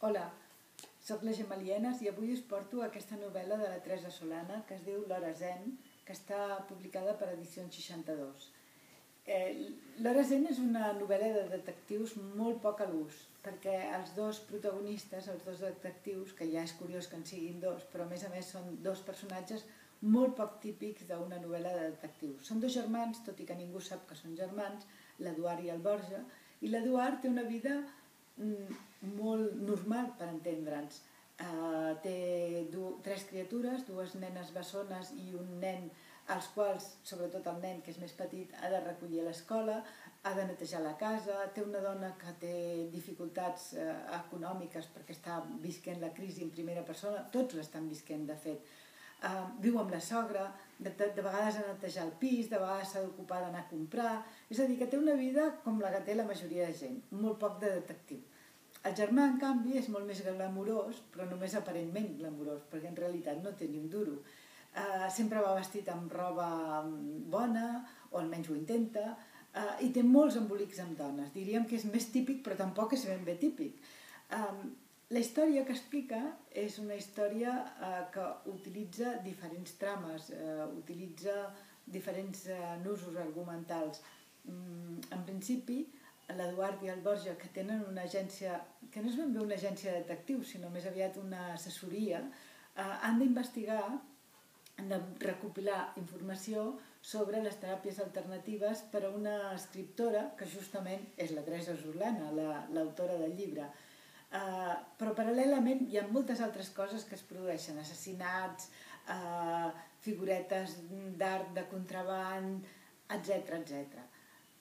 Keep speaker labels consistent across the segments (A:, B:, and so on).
A: Hola, soc la Gemma Lienas i avui us porto aquesta novel·la de la Teresa Solana que es diu L'Hora Zen, que està publicada per Edicions 62. L'Hora Zen és una novel·la de detectius molt poc a l'ús, perquè els dos protagonistes, els dos detectius, que ja és curiós que en siguin dos, però a més són dos personatges molt poc típics d'una novel·la de detectius. Són dos germans, tot i que ningú sap que són germans, l'Eduard i el Borja, i l'Eduard té una vida molt normal, per entendre'ns. Té tres criatures, dues nenes bessones i un nen, als quals, sobretot el nen, que és més petit, ha de recollir a l'escola, ha de netejar la casa, té una dona que té dificultats econòmiques perquè està visquent la crisi en primera persona, tots l'estan visquent, de fet. Viu amb la sogra, de vegades ha de netejar el pis, de vegades s'ha d'ocupar d'anar a comprar, és a dir, que té una vida com la que té la majoria de gent, molt poc de detectiu. El germà, en canvi, és molt més glamurós, però només aparentment glamurós, perquè en realitat no té ni un duro. Sempre va vestit amb roba bona, o almenys ho intenta, i té molts embolics amb dones. Diríem que és més típic, però tampoc és ben bé típic. La història que explica és una història que utilitza diferents trames, utilitza diferents nusos argumentals. En principi, l'Eduard i el Borja, que tenen una agència, que no és ben bé una agència de detectius, sinó més aviat una assessoria, han d'investigar, han de recopilar informació sobre les teràpies alternatives per a una escriptora, que justament és la Teresa Solana, l'autora del llibre. Però paral·lelament hi ha moltes altres coses que es produeixen, assassinats, figuretes d'art de contraband, etc.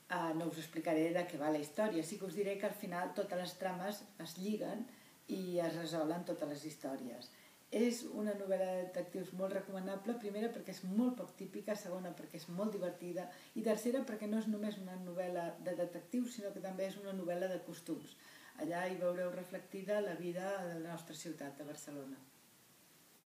A: No us explicaré de què va la història, sí que us diré que al final totes les trames es lliguen i es resolen totes les històries. És una novel·la de detectius molt recomanable, primera perquè és molt poc típica, segona perquè és molt divertida i tercera perquè no és només una novel·la de detectius, sinó que també és una novel·la de costums. Allà hi veureu reflectida la vida de la nostra ciutat, de Barcelona.